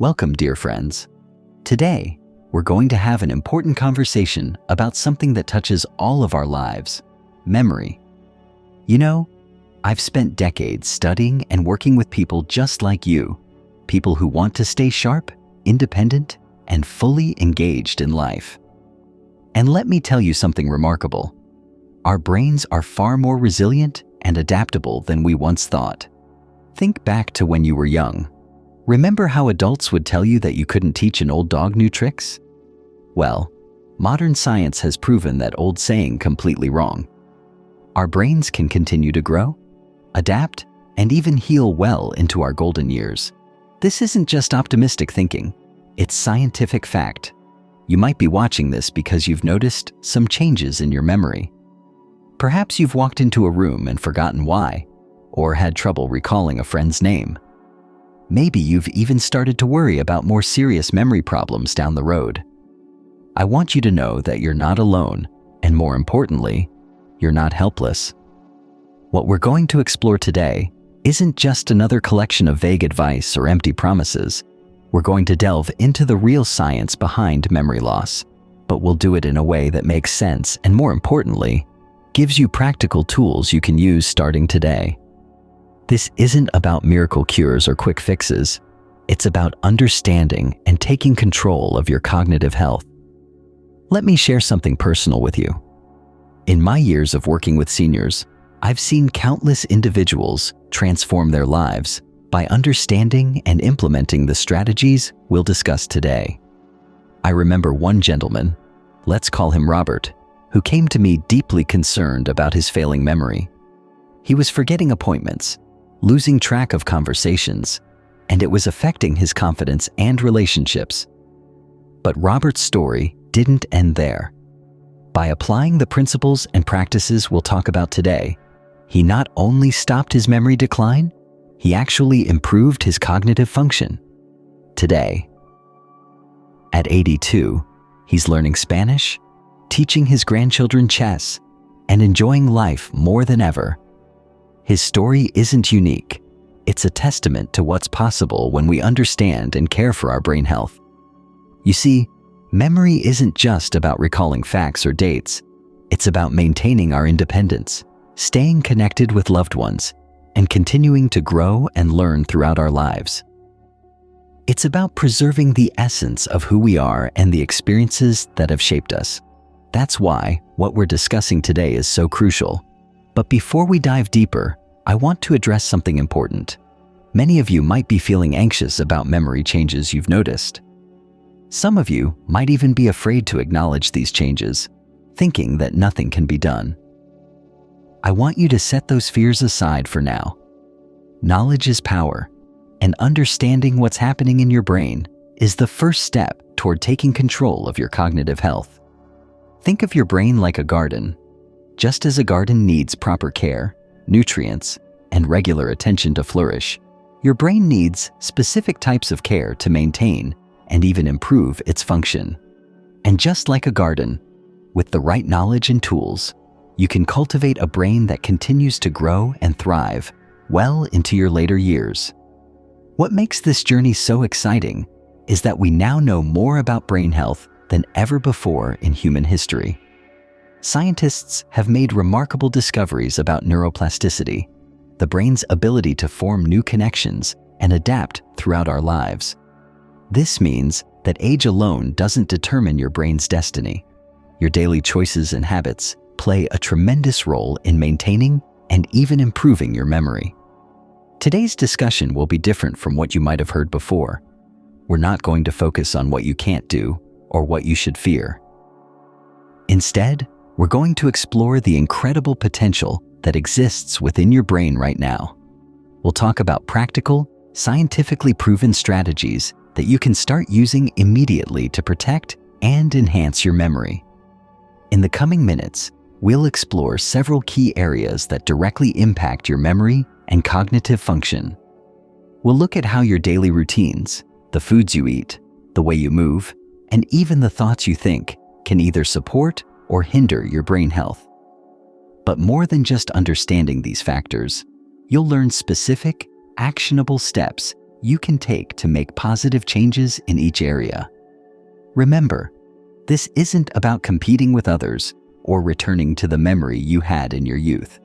Welcome, dear friends. Today, we're going to have an important conversation about something that touches all of our lives: memory. You know, I've spent decades studying and working with people just like you, people who want to stay sharp, independent, and fully engaged in life. And let me tell you something remarkable. Our brains are far more resilient and adaptable than we once thought. Think back to when you were young. Remember how adults would tell you that you couldn't teach an old dog new tricks? Well, modern science has proven that old saying completely wrong. Our brains can continue to grow, adapt, and even heal well into our golden years. This isn't just optimistic thinking, it's scientific fact. You might be watching this because you've noticed some changes in your memory. Perhaps you've walked into a room and forgotten why, or had trouble recalling a friend's name. Maybe you've even started to worry about more serious memory problems down the road. I want you to know that you're not alone, and more importantly, you're not helpless. What we're going to explore today isn't just another collection of vague advice or empty promises. We're going to delve into the real science behind memory loss, but we'll do it in a way that makes sense and, more importantly, gives you practical tools you can use starting today. This isn't about miracle cures or quick fixes. It's about understanding and taking control of your cognitive health. Let me share something personal with you. In my years of working with seniors, I've seen countless individuals transform their lives by understanding and implementing the strategies we'll discuss today. I remember one gentleman, let's call him Robert, who came to me deeply concerned about his failing memory. He was forgetting appointments, losing track of conversations, and it was affecting his confidence and relationships. But Robert's story didn't end there. By applying the principles and practices we'll talk about today, he not only stopped his memory decline, he actually improved his cognitive function. Today, at 82, he's learning Spanish, teaching his grandchildren chess, and enjoying life more than ever. His story isn't unique. It's a testament to what's possible when we understand and care for our brain health. You see, memory isn't just about recalling facts or dates. It's about maintaining our independence, staying connected with loved ones, and continuing to grow and learn throughout our lives. It's about preserving the essence of who we are and the experiences that have shaped us. That's why what we're discussing today is so crucial. But before we dive deeper, I want to address something important. Many of you might be feeling anxious about memory changes you've noticed. Some of you might even be afraid to acknowledge these changes, thinking that nothing can be done. I want you to set those fears aside for now. Knowledge is power, and understanding what's happening in your brain is the first step toward taking control of your cognitive health. Think of your brain like a garden. Just as a garden needs proper care, nutrients, and regular attention to flourish, your brain needs specific types of care to maintain and even improve its function. And just like a garden, with the right knowledge and tools, you can cultivate a brain that continues to grow and thrive well into your later years. What makes this journey so exciting is that we now know more about brain health than ever before in human history. Scientists have made remarkable discoveries about neuroplasticity, the brain's ability to form new connections and adapt throughout our lives. This means that age alone doesn't determine your brain's destiny. Your daily choices and habits play a tremendous role in maintaining and even improving your memory. Today's discussion will be different from what you might have heard before. We're not going to focus on what you can't do or what you should fear. Instead, we're going to explore the incredible potential that exists within your brain right now. We'll talk about practical, scientifically proven strategies that you can start using immediately to protect and enhance your memory. In the coming minutes, we'll explore several key areas that directly impact your memory and cognitive function. We'll look at how your daily routines, the foods you eat, the way you move, and even the thoughts you think can either support or hinder your brain health. But more than just understanding these factors, you'll learn specific, actionable steps you can take to make positive changes in each area. Remember, this isn't about competing with others or returning to the memory you had in your youth.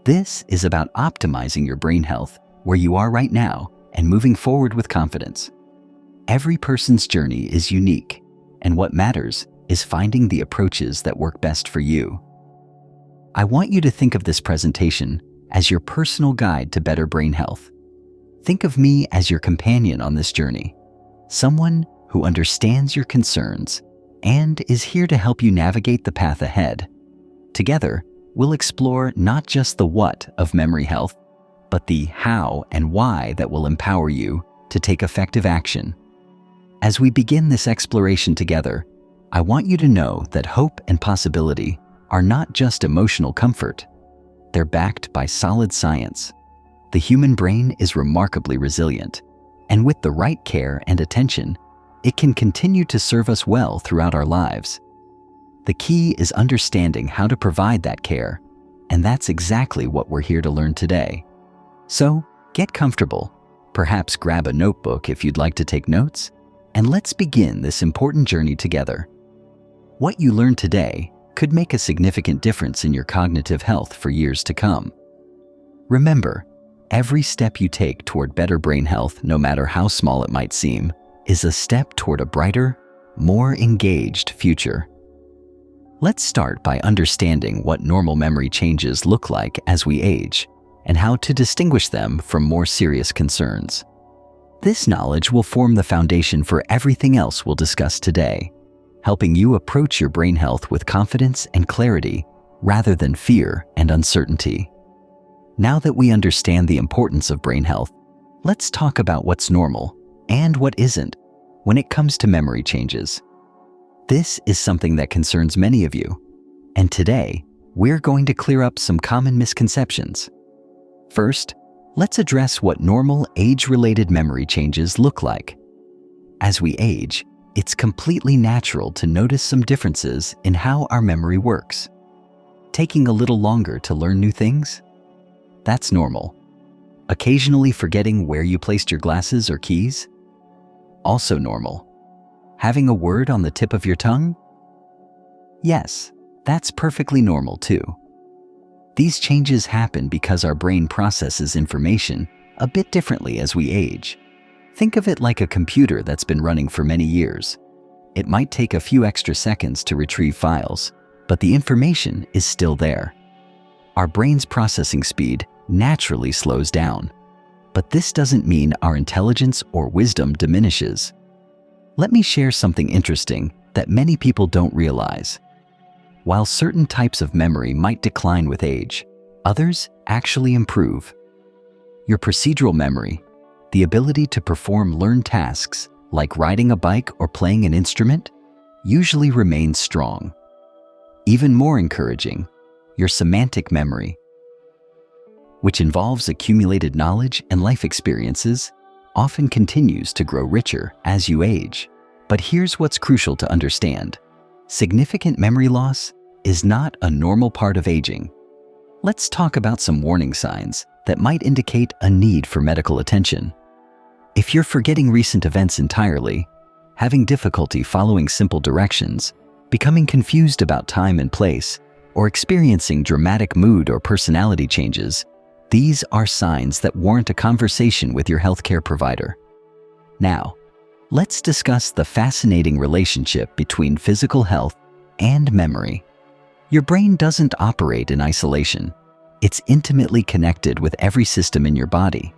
This is about optimizing your brain health where you are right now and moving forward with confidence. Every person's journey is unique, and what matters is finding the approaches that work best for you. I want you to think of this presentation as your personal guide to better brain health. Think of me as your companion on this journey, someone who understands your concerns and is here to help you navigate the path ahead. Together, we'll explore not just the what of memory health, but the how and why that will empower you to take effective action. As we begin this exploration together, I want you to know that hope and possibility are not just emotional comfort. They're backed by solid science. The human brain is remarkably resilient, and with the right care and attention, it can continue to serve us well throughout our lives. The key is understanding how to provide that care, and that's exactly what we're here to learn today. So, get comfortable, perhaps grab a notebook if you'd like to take notes, and let's begin this important journey together. What you learn today could make a significant difference in your cognitive health for years to come. Remember, every step you take toward better brain health, no matter how small it might seem, is a step toward a brighter, more engaged future. Let's start by understanding what normal memory changes look like as we age and how to distinguish them from more serious concerns. This knowledge will form the foundation for everything else we'll discuss today, helping you approach your brain health with confidence and clarity rather than fear and uncertainty. Now that we understand the importance of brain health, let's talk about what's normal and what isn't when it comes to memory changes. This is something that concerns many of you, and today we're going to clear up some common misconceptions. First, let's address what normal age-related memory changes look like. As we age, it's completely natural to notice some differences in how our memory works. Taking a little longer to learn new things? That's normal. Occasionally forgetting where you placed your glasses or keys? Also normal. Having a word on the tip of your tongue? Yes, that's perfectly normal too. These changes happen because our brain processes information a bit differently as we age. Think of it like a computer that's been running for many years. It might take a few extra seconds to retrieve files, but the information is still there. Our brain's processing speed naturally slows down, but this doesn't mean our intelligence or wisdom diminishes. Let me share something interesting that many people don't realize. While certain types of memory might decline with age, others actually improve. Your procedural memory, the ability to perform learned tasks like riding a bike or playing an instrument, usually remains strong. Even more encouraging, your semantic memory, which involves accumulated knowledge and life experiences, often continues to grow richer as you age. But here's what's crucial to understand. Significant memory loss is not a normal part of aging. Let's talk about some warning signs that might indicate a need for medical attention. If you're forgetting recent events entirely, having difficulty following simple directions, becoming confused about time and place, or experiencing dramatic mood or personality changes, these are signs that warrant a conversation with your healthcare provider. Now, let's discuss the fascinating relationship between physical health and memory. Your brain doesn't operate in isolation. It's intimately connected with every system in your body.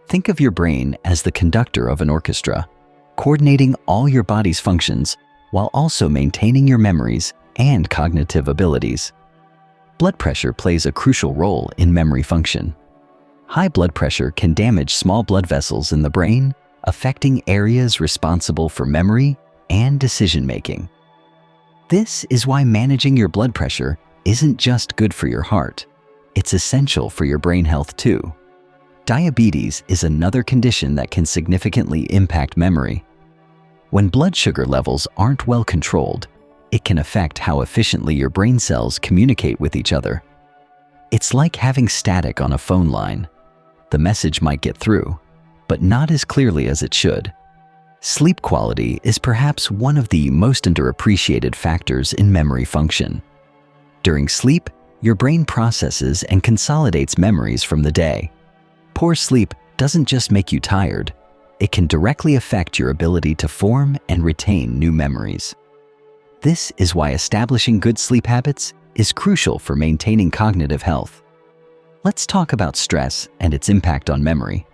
Think of your brain as the conductor of an orchestra, coordinating all your body's functions while also maintaining your memories and cognitive abilities. Blood pressure plays a crucial role in memory function. High blood pressure can damage small blood vessels in the brain, affecting areas responsible for memory and decision-making. This is why managing your blood pressure isn't just good for your heart. It's essential for your brain health too. Diabetes is another condition that can significantly impact memory. When blood sugar levels aren't well controlled, it can affect how efficiently your brain cells communicate with each other. It's like having static on a phone line. The message might get through, but not as clearly as it should. Sleep quality is perhaps one of the most underappreciated factors in memory function. During sleep, your brain processes and consolidates memories from the day. Poor sleep doesn't just make you tired, it can directly affect your ability to form and retain new memories. This is why establishing good sleep habits is crucial for maintaining cognitive health. Let's talk about stress and its impact on memory.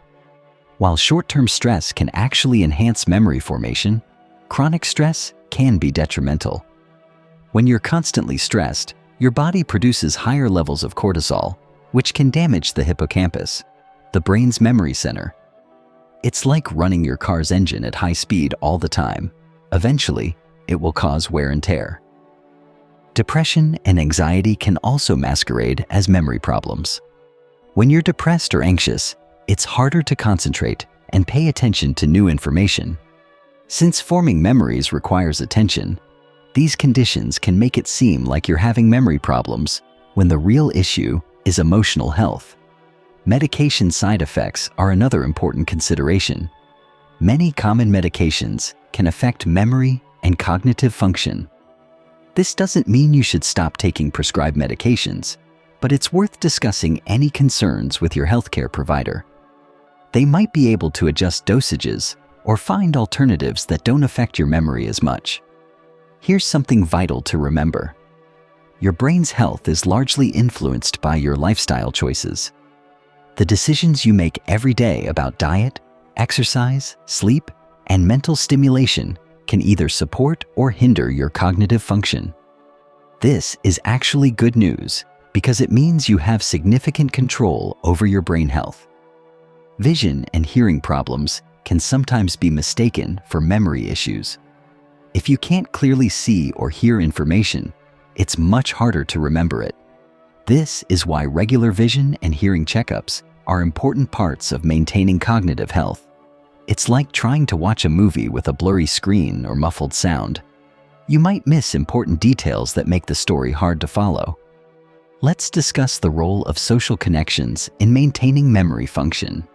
While short-term stress can actually enhance memory formation, chronic stress can be detrimental. When you're constantly stressed, your body produces higher levels of cortisol, which can damage the hippocampus, the brain's memory center. It's like running your car's engine at high speed all the time. Eventually, it will cause wear and tear. Depression and anxiety can also masquerade as memory problems. When you're depressed or anxious, it's harder to concentrate and pay attention to new information. Since forming memories requires attention, these conditions can make it seem like you're having memory problems when the real issue is emotional health. Medication side effects are another important consideration. Many common medications can affect memory and cognitive function. This doesn't mean you should stop taking prescribed medications, but it's worth discussing any concerns with your healthcare provider. They might be able to adjust dosages or find alternatives that don't affect your memory as much. Here's something vital to remember. Your brain's health is largely influenced by your lifestyle choices. The decisions you make every day about diet, exercise, sleep, and mental stimulation can either support or hinder your cognitive function. This is actually good news because it means you have significant control over your brain health. Vision and hearing problems can sometimes be mistaken for memory issues. If you can't clearly see or hear information, it's much harder to remember it. This is why regular vision and hearing checkups are important parts of maintaining cognitive health. It's like trying to watch a movie with a blurry screen or muffled sound. You might miss important details that make the story hard to follow. Let's discuss the role of social connections in maintaining memory function.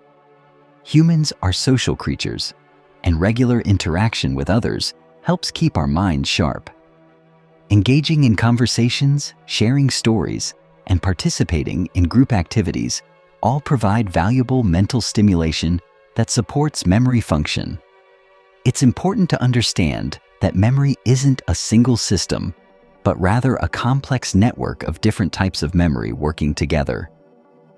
Humans are social creatures, and regular interaction with others helps keep our minds sharp. Engaging in conversations, sharing stories, and participating in group activities all provide valuable mental stimulation that supports memory function. It's important to understand that memory isn't a single system, but rather a complex network of different types of memory working together.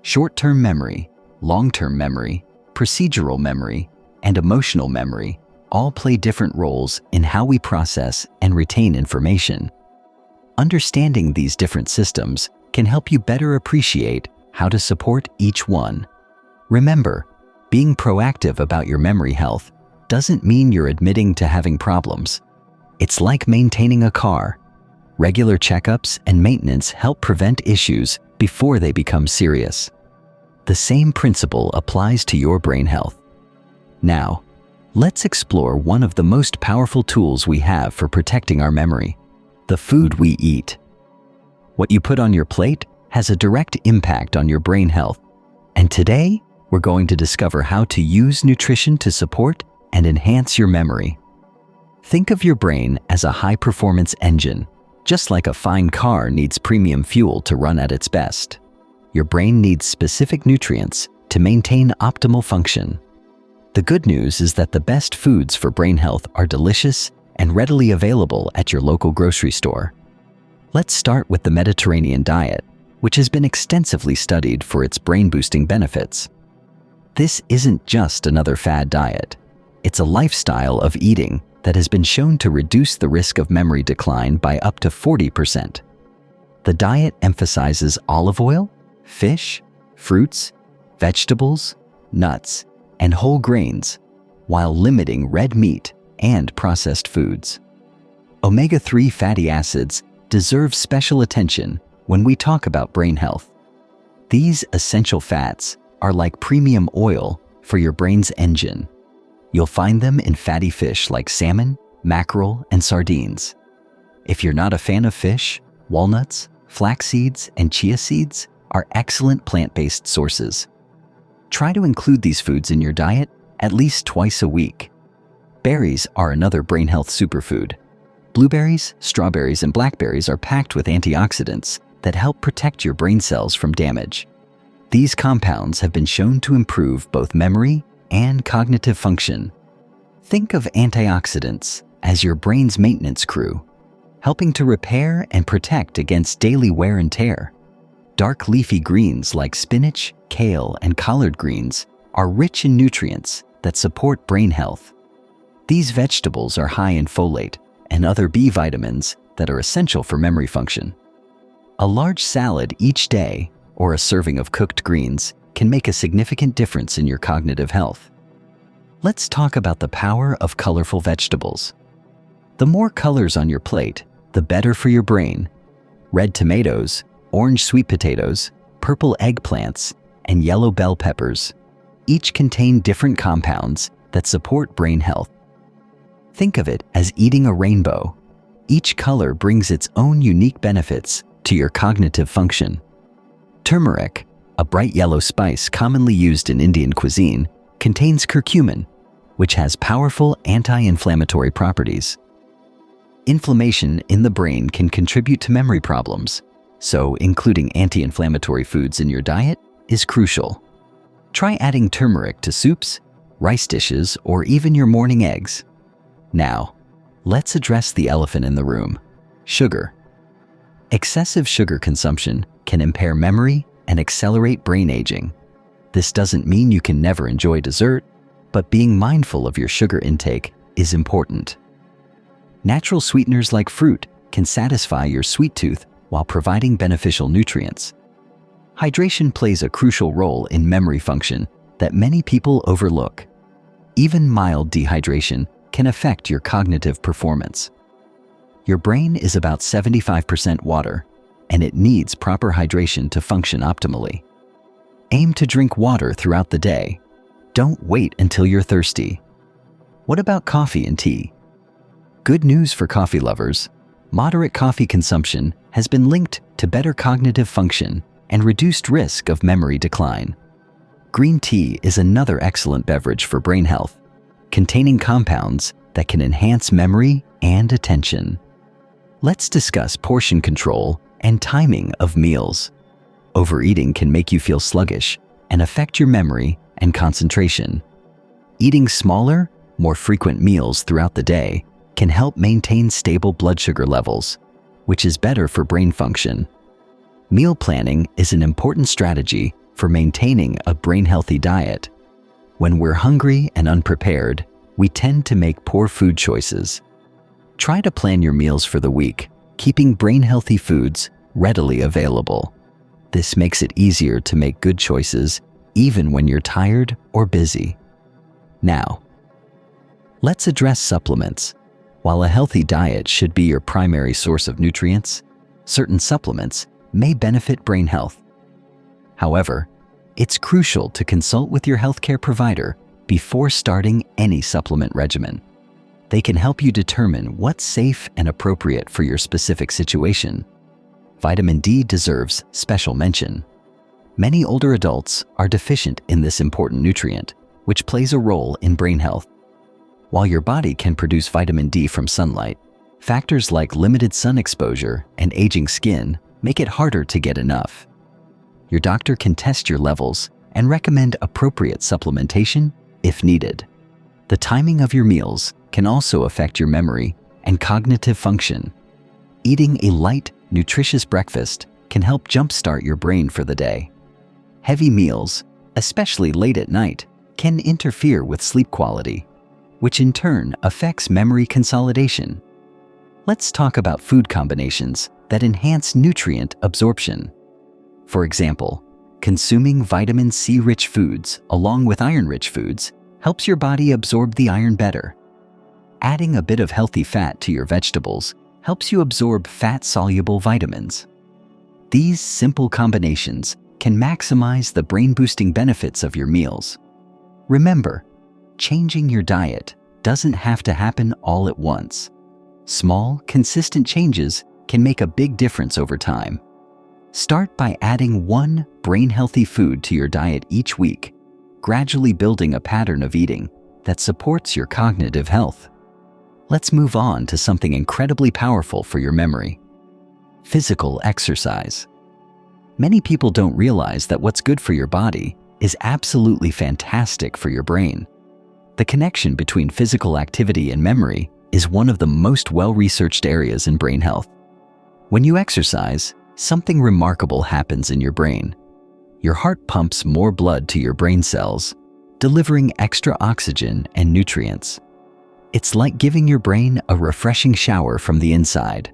Short-term memory, long-term memory, procedural memory, and emotional memory all play different roles in how we process and retain information. Understanding these different systems can help you better appreciate how to support each one. Remember, being proactive about your memory health doesn't mean you're admitting to having problems. It's like maintaining a car. Regular checkups and maintenance help prevent issues before they become serious. The same principle applies to your brain health. Now, let's explore one of the most powerful tools we have for protecting our memory: the food we eat. What you put on your plate has a direct impact on your brain health, and today we're going to discover how to use nutrition to support and enhance your memory. Think of your brain as a high-performance engine. Just like a fine car needs premium fuel to run at its best, your brain needs specific nutrients to maintain optimal function. The good news is that the best foods for brain health are delicious and readily available at your local grocery store. Let's start with the Mediterranean diet, which has been extensively studied for its brain-boosting benefits. This isn't just another fad diet. It's a lifestyle of eating that has been shown to reduce the risk of memory decline by up to 40%. The diet emphasizes olive oil, fish, fruits, vegetables, nuts, and whole grains, while limiting red meat and processed foods. Omega-3 fatty acids deserve special attention when we talk about brain health. These essential fats are like premium oil for your brain's engine. You'll find them in fatty fish like salmon, mackerel, and sardines. If you're not a fan of fish, walnuts, flax seeds, and chia seeds are excellent plant-based sources. Try to include these foods in your diet at least twice a week. Berries are another brain health superfood. Blueberries, strawberries, and blackberries are packed with antioxidants that help protect your brain cells from damage. These compounds have been shown to improve both memory and cognitive function. Think of antioxidants as your brain's maintenance crew, helping to repair and protect against daily wear and tear. Dark leafy greens like spinach, kale, and collard greens are rich in nutrients that support brain health. These vegetables are high in folate and other B vitamins that are essential for memory function. A large salad each day or a serving of cooked greens can make a significant difference in your cognitive health. Let's talk about the power of colorful vegetables. The more colors on your plate, the better for your brain. Red tomatoes, orange sweet potatoes, purple eggplants, and yellow bell peppers each contain different compounds that support brain health. Think of it as eating a rainbow. Each color brings its own unique benefits to your cognitive function. Turmeric, a bright yellow spice commonly used in Indian cuisine, contains curcumin, which has powerful anti-inflammatory properties. Inflammation in the brain can contribute to memory problems, so including anti-inflammatory foods in your diet is crucial. Try adding turmeric to soups, rice dishes, or even your morning eggs. Now, let's address the elephant in the room: sugar. Excessive sugar consumption can impair memory and accelerate brain aging. This doesn't mean you can never enjoy dessert, but being mindful of your sugar intake is important. Natural sweeteners like fruit can satisfy your sweet tooth while providing beneficial nutrients. Hydration plays a crucial role in memory function that many people overlook. Even mild dehydration can affect your cognitive performance. Your brain is about 75% water, and it needs proper hydration to function optimally. Aim to drink water throughout the day. Don't wait until you're thirsty. What about coffee and tea? Good news for coffee lovers. Moderate coffee consumption has been linked to better cognitive function and reduced risk of memory decline. Green tea is another excellent beverage for brain health, containing compounds that can enhance memory and attention. Let's discuss portion control and timing of meals. Overeating can make you feel sluggish and affect your memory and concentration. Eating smaller, more frequent meals throughout the day can help maintain stable blood sugar levels, which is better for brain function. Meal planning is an important strategy for maintaining a brain-healthy diet. When we're hungry and unprepared, we tend to make poor food choices. Try to plan your meals for the week, keeping brain-healthy foods readily available. This makes it easier to make good choices even when you're tired or busy. Now, let's address supplements. While a healthy diet should be your primary source of nutrients, certain supplements may benefit brain health. However, it's crucial to consult with your healthcare provider before starting any supplement regimen. They can help you determine what's safe and appropriate for your specific situation. Vitamin D deserves special mention. Many older adults are deficient in this important nutrient, which plays a role in brain health. While your body can produce vitamin D from sunlight, factors like limited sun exposure and aging skin make it harder to get enough. Your doctor can test your levels and recommend appropriate supplementation if needed. The timing of your meals can also affect your memory and cognitive function. Eating a light, nutritious breakfast can help jumpstart your brain for the day. Heavy meals, especially late at night, can interfere with sleep quality, which in turn affects memory consolidation. Let's talk about food combinations that enhance nutrient absorption. For example, consuming vitamin C-rich foods along with iron-rich foods helps your body absorb the iron better. Adding a bit of healthy fat to your vegetables helps you absorb fat-soluble vitamins. These simple combinations can maximize the brain-boosting benefits of your meals. Remember, changing your diet doesn't have to happen all at once. Small, consistent changes can make a big difference over time. Start by adding one brain-healthy food to your diet each week, gradually building a pattern of eating that supports your cognitive health. Let's move on to something incredibly powerful for your memory: physical exercise. Many people don't realize that what's good for your body is absolutely fantastic for your brain. The connection between physical activity and memory is one of the most well-researched areas in brain health. When you exercise, something remarkable happens in your brain. Your heart pumps more blood to your brain cells, delivering extra oxygen and nutrients. It's like giving your brain a refreshing shower from the inside.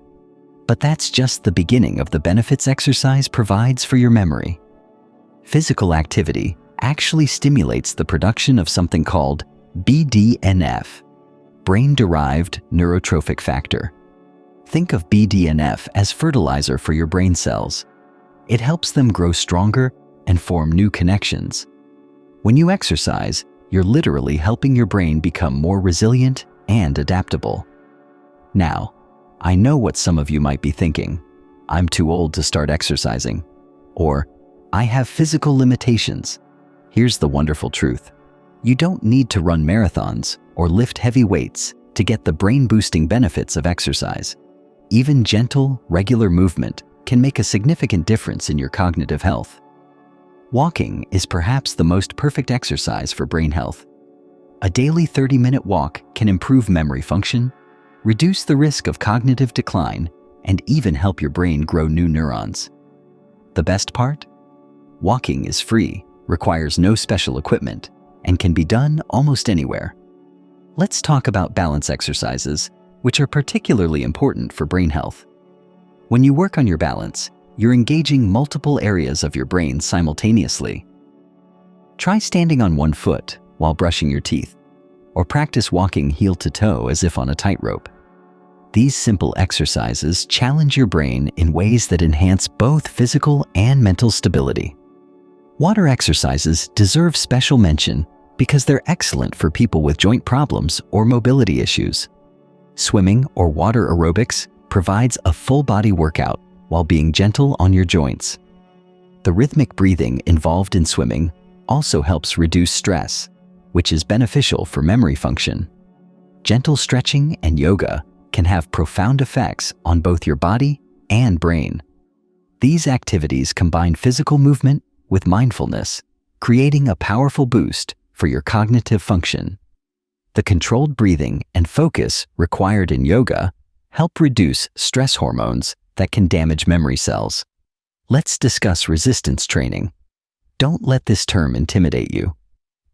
But that's just the beginning of the benefits exercise provides for your memory. Physical activity actually stimulates the production of something called BDNF, brain-derived neurotrophic factor. Think of BDNF as fertilizer for your brain cells. It helps them grow stronger and form new connections. When you exercise, you're literally helping your brain become more resilient and adaptable. Now, I know what some of you might be thinking. I'm too old to start exercising. Or, I have physical limitations. Here's the wonderful truth. You don't need to run marathons or lift heavy weights to get the brain-boosting benefits of exercise. Even gentle, regular movement can make a significant difference in your cognitive health. Walking is perhaps the most perfect exercise for brain health. A daily 30-minute walk can improve memory function, reduce the risk of cognitive decline, and even help your brain grow new neurons. The best part? Walking is free, requires no special equipment, and can be done almost anywhere. Let's talk about balance exercises, which are particularly important for brain health. When you work on your balance, you're engaging multiple areas of your brain simultaneously. Try standing on one foot while brushing your teeth, or practice walking heel to toe as if on a tightrope. These simple exercises challenge your brain in ways that enhance both physical and mental stability. Water exercises deserve special mention because they're excellent for people with joint problems or mobility issues. Swimming or water aerobics provides a full-body workout while being gentle on your joints. The rhythmic breathing involved in swimming also helps reduce stress, which is beneficial for memory function. Gentle stretching and yoga can have profound effects on both your body and brain. These activities combine physical movement with mindfulness, creating a powerful boost for your cognitive function. The controlled breathing and focus required in yoga help reduce stress hormones that can damage memory cells. Let's discuss resistance training. Don't let this term intimidate you.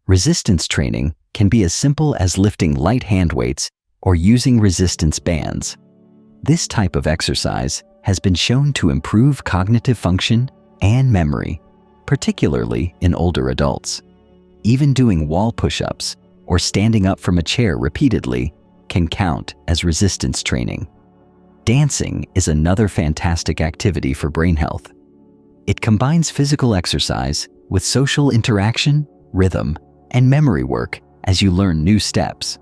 Resistance training can be as simple as lifting light hand weights or using resistance bands. This type of exercise has been shown to improve cognitive function and memory, particularly in older adults. Even doing wall push-ups or standing up from a chair repeatedly can count as resistance training. Dancing is another fantastic activity for brain health. It combines physical exercise with social interaction, rhythm, and memory work as you learn new steps.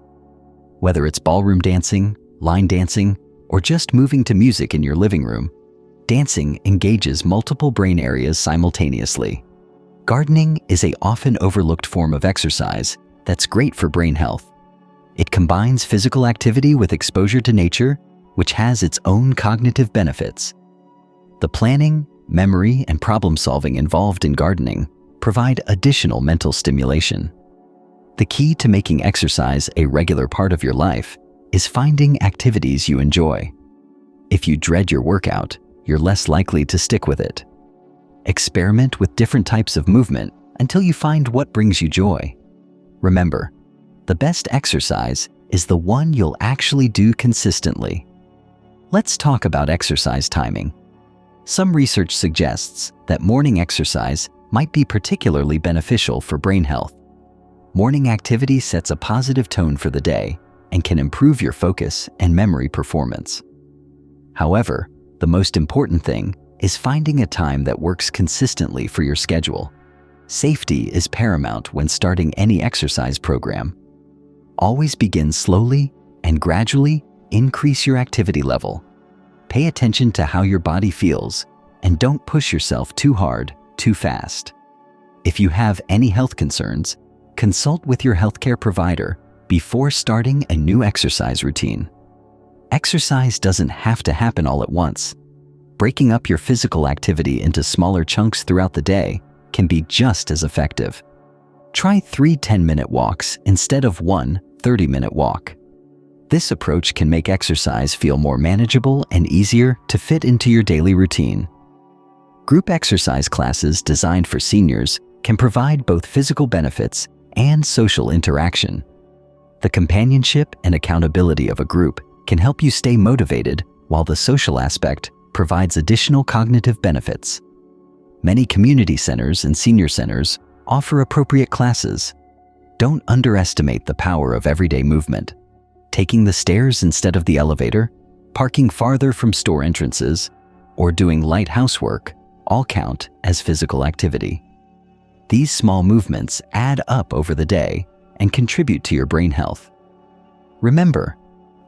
Whether it's ballroom dancing, line dancing, or just moving to music in your living room, dancing engages multiple brain areas simultaneously. Gardening is an often overlooked form of exercise that's great for brain health. It combines physical activity with exposure to nature, which has its own cognitive benefits. The planning, memory, and problem-solving involved in gardening provide additional mental stimulation. The key to making exercise a regular part of your life is finding activities you enjoy. If you dread your workout, you're less likely to stick with it. Experiment with different types of movement until you find what brings you joy. Remember, the best exercise is the one you'll actually do consistently. Let's talk about exercise timing. Some research suggests that morning exercise might be particularly beneficial for brain health. Morning activity sets a positive tone for the day and can improve your focus and memory performance. However, the most important thing is finding a time that works consistently for your schedule. Safety is paramount when starting any exercise program. Always begin slowly and gradually increase your activity level. Pay attention to how your body feels and don't push yourself too hard, too fast. If you have any health concerns, consult with your healthcare provider before starting a new exercise routine. Exercise doesn't have to happen all at once. Breaking up your physical activity into smaller chunks throughout the day can be just as effective. Try 3 10-minute walks instead of one 30-minute walk. This approach can make exercise feel more manageable and easier to fit into your daily routine. Group exercise classes designed for seniors can provide both physical benefits and social interaction. The companionship and accountability of a group can help you stay motivated, while the social aspect provides additional cognitive benefits. Many community centers and senior centers offer appropriate classes. Don't underestimate the power of everyday movement. Taking the stairs instead of the elevator, parking farther from store entrances, or doing light housework all count as physical activity. These small movements add up over the day and contribute to your brain health. Remember,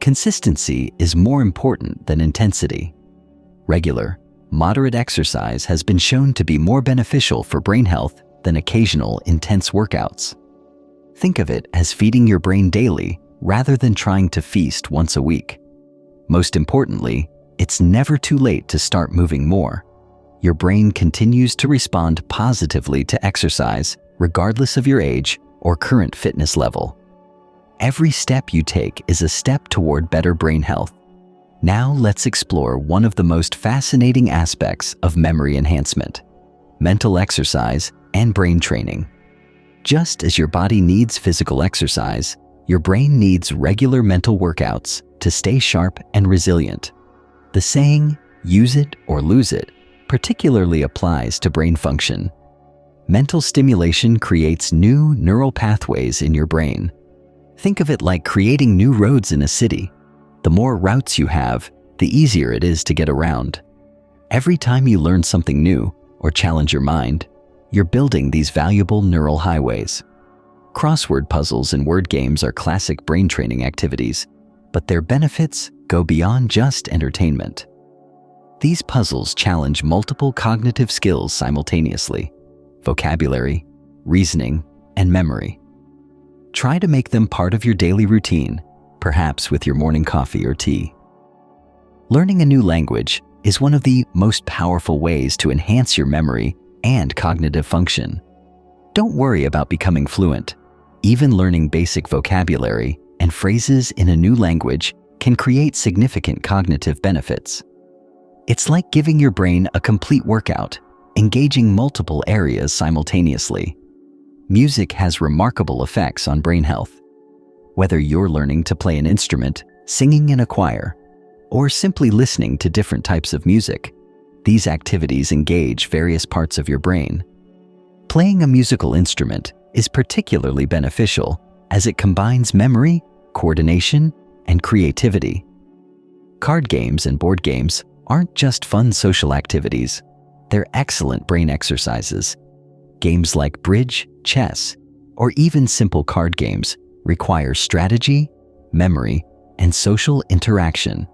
consistency is more important than intensity. Regular, moderate exercise has been shown to be more beneficial for brain health than occasional intense workouts. Think of it as feeding your brain daily rather than trying to feast once a week. Most importantly, it's never too late to start moving more. Your brain continues to respond positively to exercise regardless of your age or current fitness level. Every step you take is a step toward better brain health. Now let's explore one of the most fascinating aspects of memory enhancement: mental exercise and brain training. Just as your body needs physical exercise, your brain needs regular mental workouts to stay sharp and resilient. The saying, "use it or lose it," particularly applies to brain function. Mental stimulation creates new neural pathways in your brain. Think of it like creating new roads in a city. The more routes you have, the easier it is to get around. Every time you learn something new or challenge your mind, you're building these valuable neural highways. Crossword puzzles and word games are classic brain training activities, but their benefits go beyond just entertainment. These puzzles challenge multiple cognitive skills simultaneously: vocabulary, reasoning, and memory. Try to make them part of your daily routine, perhaps with your morning coffee or tea. Learning a new language is one of the most powerful ways to enhance your memory and cognitive function. Don't worry about becoming fluent. Even learning basic vocabulary and phrases in a new language can create significant cognitive benefits. It's like giving your brain a complete workout, engaging multiple areas simultaneously. Music has remarkable effects on brain health. Whether you're learning to play an instrument, singing in a choir, or simply listening to different types of music, these activities engage various parts of your brain. Playing a musical instrument is particularly beneficial as it combines memory, coordination, and creativity. Card games and board games aren't just fun social activities, they're excellent brain exercises. Games like bridge, chess, or even simple card games require strategy, memory, and social interaction.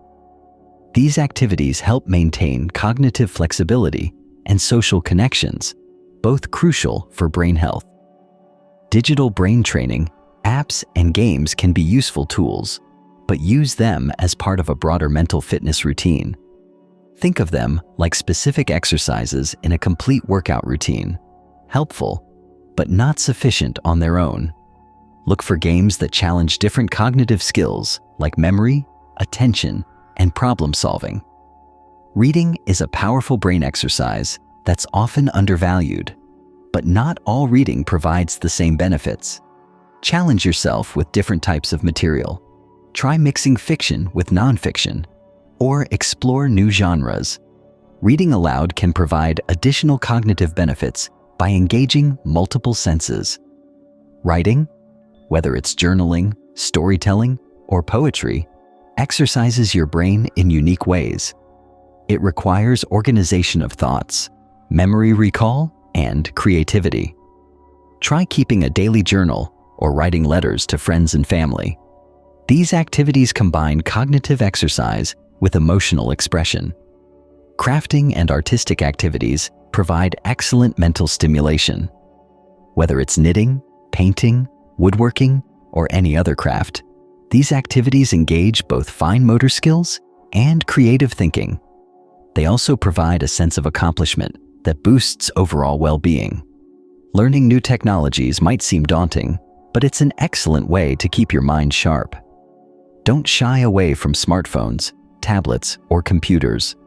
These activities help maintain cognitive flexibility and social connections, both crucial for brain health. Digital brain training, apps, and games can be useful tools, but use them as part of a broader mental fitness routine. Think of them like specific exercises in a complete workout routine, helpful, but not sufficient on their own. Look for games that challenge different cognitive skills like memory, attention, and problem solving. Reading is a powerful brain exercise that's often undervalued, but not all reading provides the same benefits. Challenge yourself with different types of material. Try mixing fiction with nonfiction, or explore new genres. Reading aloud can provide additional cognitive benefits by engaging multiple senses. Writing, whether it's journaling, storytelling, or poetry, exercises your brain in unique ways. It requires organization of thoughts, memory recall, and creativity. Try keeping a daily journal or writing letters to friends and family. These activities combine cognitive exercise with emotional expression. Crafting and artistic activities provide excellent mental stimulation. Whether it's knitting, painting, woodworking, or any other craft, these activities engage both fine motor skills and creative thinking. They also provide a sense of accomplishment that boosts overall well-being. Learning new technologies might seem daunting, but it's an excellent way to keep your mind sharp. Don't shy away from smartphones, tablets, or computers.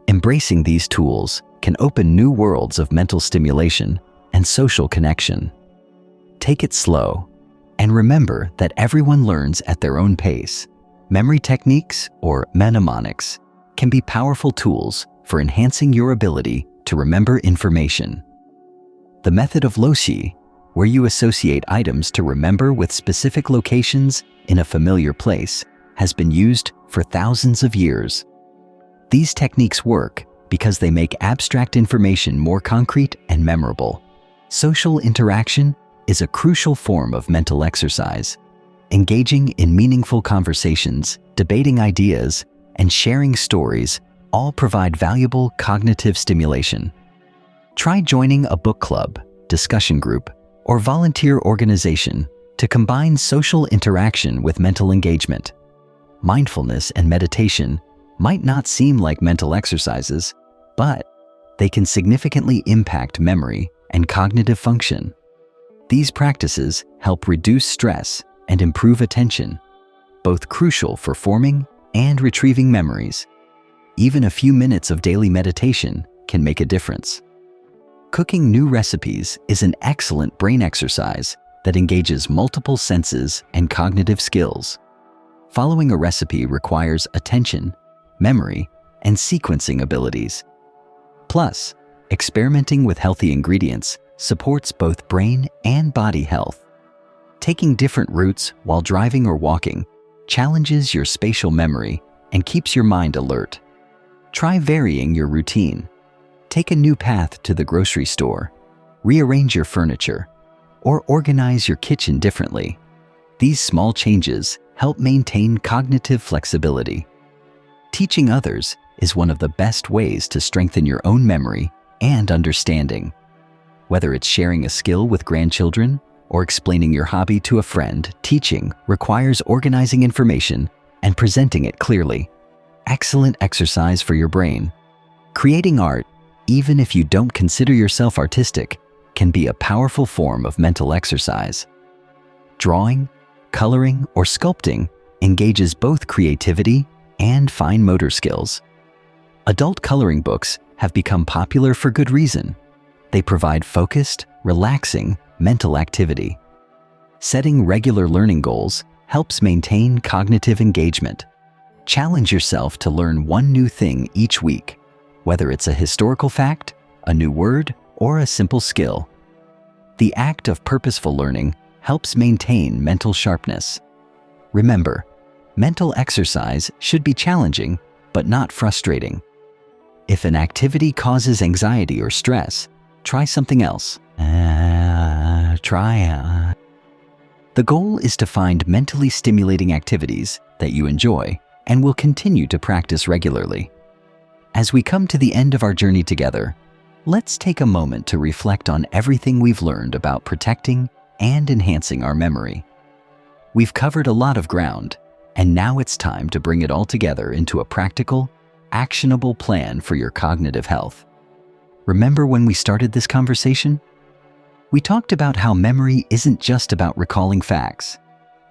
Embracing these tools can open new worlds of mental stimulation and social connection. Take it slow, and remember that everyone learns at their own pace. Memory techniques, or mnemonics, can be powerful tools for enhancing your ability to remember information. The method of loci, where you associate items to remember with specific locations in a familiar place, has been used for thousands of years. These techniques work because they make abstract information more concrete and memorable. Social interaction is a crucial form of mental exercise. Engaging in meaningful conversations, debating ideas, and sharing stories all provide valuable cognitive stimulation. Try joining a book club, discussion group, or volunteer organization to combine social interaction with mental engagement. Mindfulness and meditation might not seem like mental exercises, but they can significantly impact memory and cognitive function. These practices help reduce stress and improve attention, both crucial for forming and retrieving memories. Even a few minutes of daily meditation can make a difference. Cooking new recipes is an excellent brain exercise that engages multiple senses and cognitive skills. Following a recipe requires attention, memory, and sequencing abilities. Plus, experimenting with healthy ingredients supports both brain and body health. Taking different routes while driving or walking challenges your spatial memory and keeps your mind alert. Try varying your routine. Take a new path to the grocery store, rearrange your furniture, or organize your kitchen differently. These small changes help maintain cognitive flexibility. Teaching others is one of the best ways to strengthen your own memory and understanding. Whether it's sharing a skill with grandchildren or explaining your hobby to a friend, teaching requires organizing information and presenting it clearly. Excellent exercise for your brain. Creating art, even if you don't consider yourself artistic, can be a powerful form of mental exercise. Drawing, coloring, or sculpting engages both creativity and fine motor skills. Adult coloring books have become popular for good reason. They provide focused, relaxing mental activity. Setting regular learning goals helps maintain cognitive engagement. Challenge yourself to learn one new thing each week, whether it's a historical fact, a new word, or a simple skill. The act of purposeful learning helps maintain mental sharpness. Remember, mental exercise should be challenging, but not frustrating. If an activity causes anxiety or stress, try something else. The goal is to find mentally stimulating activities that you enjoy and will continue to practice regularly. As we come to the end of our journey together, let's take a moment to reflect on everything we've learned about protecting and enhancing our memory. We've covered a lot of ground, and now it's time to bring it all together into a practical, actionable plan for your cognitive health. Remember when we started this conversation? We talked about how memory isn't just about recalling facts.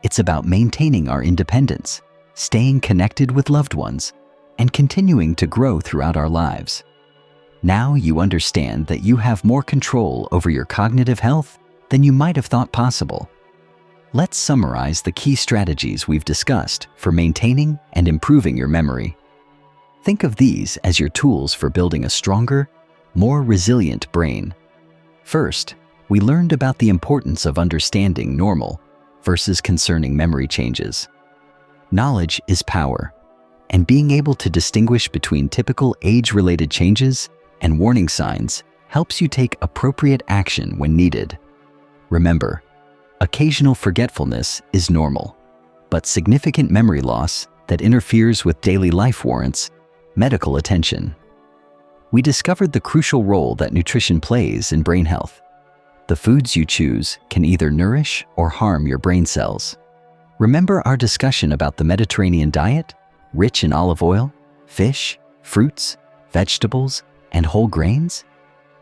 It's about maintaining our independence, staying connected with loved ones, and continuing to grow throughout our lives. Now you understand that you have more control over your cognitive health than you might have thought possible. Let's summarize the key strategies we've discussed for maintaining and improving your memory. Think of these as your tools for building a stronger, more resilient brain. First, we learned about the importance of understanding normal versus concerning memory changes. Knowledge is power, and being able to distinguish between typical age-related changes and warning signs helps you take appropriate action when needed. Remember, occasional forgetfulness is normal, but significant memory loss that interferes with daily life warrants medical attention. We discovered the crucial role that nutrition plays in brain health. The foods you choose can either nourish or harm your brain cells. Remember our discussion about the Mediterranean diet, rich in olive oil, fish, fruits, vegetables, and whole grains?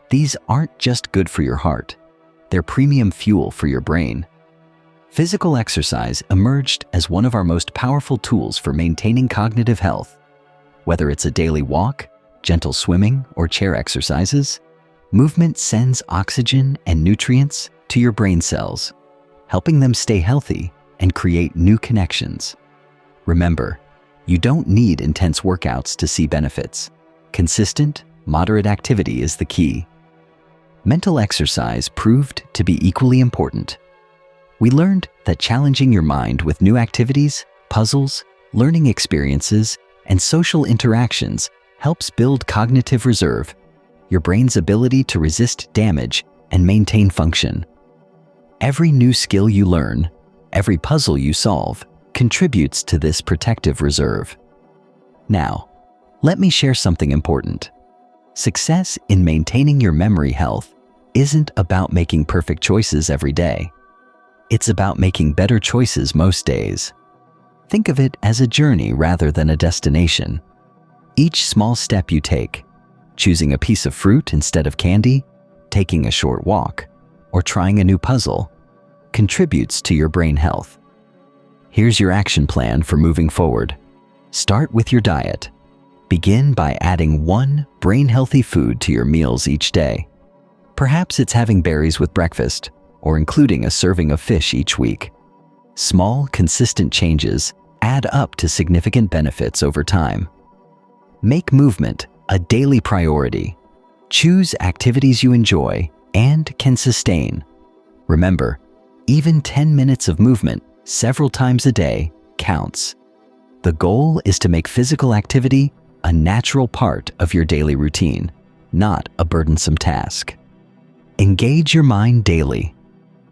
These aren't just good for your heart. They're premium fuel for your brain. Physical exercise emerged as one of our most powerful tools for maintaining cognitive health. Whether it's a daily walk, gentle swimming, or chair exercises, movement sends oxygen and nutrients to your brain cells, helping them stay healthy and create new connections. Remember, you don't need intense workouts to see benefits. Consistent, moderate activity is the key. Mental exercise proved to be equally important. We learned that challenging your mind with new activities, puzzles, learning experiences, and social interactions helps build cognitive reserve, your brain's ability to resist damage and maintain function. Every new skill you learn, every puzzle you solve, contributes to this protective reserve. Now, let me share something important. Success in maintaining your memory health isn't about making perfect choices every day. It's about making better choices most days. Think of it as a journey rather than a destination. Each small step you take, choosing a piece of fruit instead of candy, taking a short walk, or trying a new puzzle, contributes to your brain health. Here's your action plan for moving forward. Start with your diet. Begin by adding one brain-healthy food to your meals each day. Perhaps it's having berries with breakfast, or including a serving of fish each week. Small, consistent changes add up to significant benefits over time. Make movement a daily priority. Choose activities you enjoy and can sustain. Remember, even 10 minutes of movement several times a day counts. The goal is to make physical activity a natural part of your daily routine, not a burdensome task. Engage your mind daily.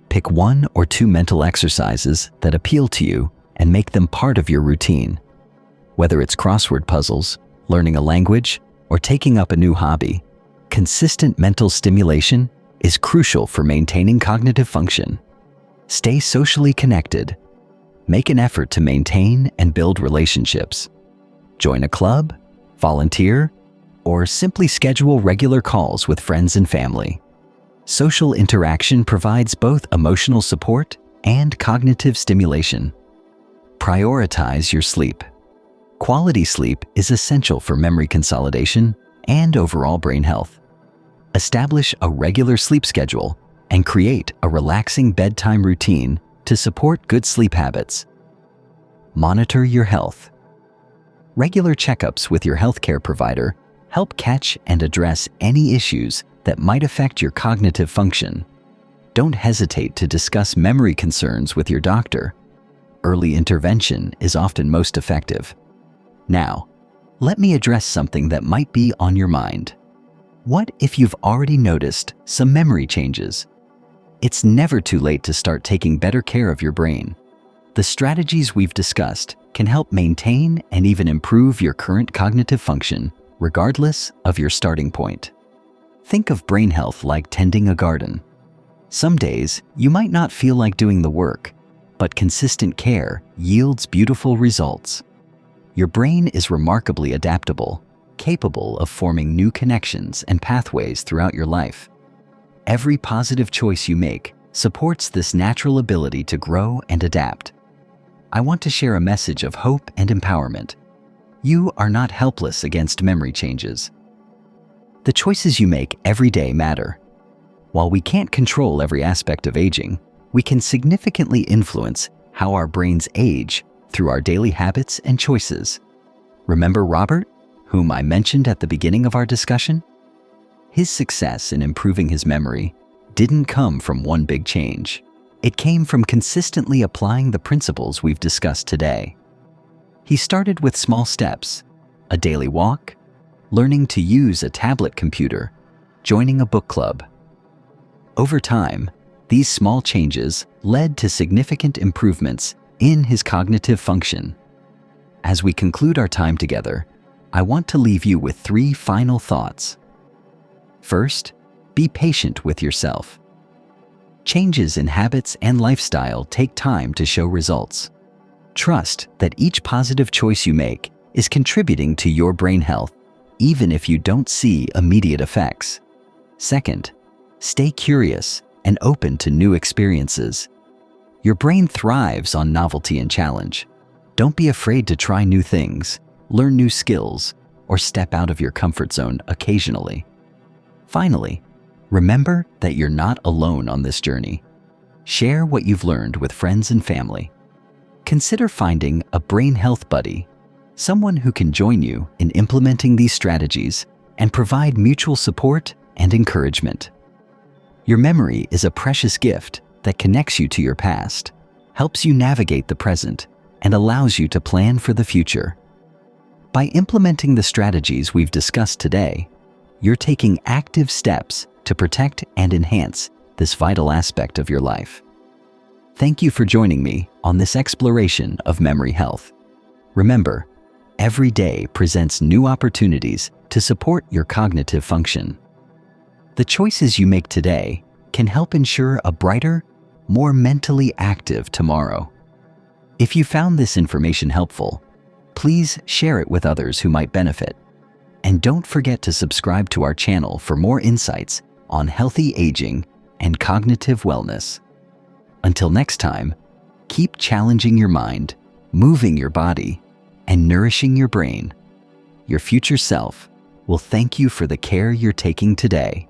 Pick 1 or 2 mental exercises that appeal to you and make them part of your routine. Whether it's crossword puzzles, learning a language, or taking up a new hobby, consistent mental stimulation is crucial for maintaining cognitive function. Stay socially connected. Make an effort to maintain and build relationships. Join a club, volunteer, or simply schedule regular calls with friends and family. Social interaction provides both emotional support and cognitive stimulation. Prioritize your sleep. Quality sleep is essential for memory consolidation and overall brain health. Establish a regular sleep schedule and create a relaxing bedtime routine to support good sleep habits. Monitor your health. Regular checkups with your healthcare provider help catch and address any issues that might affect your cognitive function. Don't hesitate to discuss memory concerns with your doctor. Early intervention is often most effective. Now, let me address something that might be on your mind. What if you've already noticed some memory changes? It's never too late to start taking better care of your brain. The strategies we've discussed can help maintain and even improve your current cognitive function, regardless of your starting point. Think of brain health like tending a garden. Some days, you might not feel like doing the work, but consistent care yields beautiful results. Your brain is remarkably adaptable, capable of forming new connections and pathways throughout your life. Every positive choice you make supports this natural ability to grow and adapt. I want to share a message of hope and empowerment. You are not helpless against memory changes. The choices you make every day matter. While we can't control every aspect of aging, we can significantly influence how our brains age through our daily habits and choices. Remember Robert, whom I mentioned at the beginning of our discussion? His success in improving his memory didn't come from one big change. It came from consistently applying the principles we've discussed today. He started with small steps: a daily walk, learning to use a tablet computer, joining a book club. Over time, these small changes led to significant improvements in his cognitive function. As we conclude our time together, I want to leave you with 3 final thoughts. First, be patient with yourself. Changes in habits and lifestyle take time to show results. Trust that each positive choice you make is contributing to your brain health, even if you don't see immediate effects. Second, stay curious and open to new experiences. Your brain thrives on novelty and challenge. Don't be afraid to try new things, learn new skills, or step out of your comfort zone occasionally. Finally, remember that you're not alone on this journey. Share what you've learned with friends and family. Consider finding a brain health buddy, someone who can join you in implementing these strategies and provide mutual support and encouragement. Your memory is a precious gift that connects you to your past, helps you navigate the present, and allows you to plan for the future. By implementing the strategies we've discussed today, you're taking active steps to protect and enhance this vital aspect of your life. Thank you for joining me on this exploration of memory health. Remember, every day presents new opportunities to support your cognitive function. The choices you make today can help ensure a brighter, more mentally active tomorrow. If you found this information helpful, please share it with others who might benefit. And don't forget to subscribe to our channel for more insights on healthy aging and cognitive wellness. Until next time, keep challenging your mind, moving your body, and nourishing your brain. Your future self will thank you for the care you're taking today.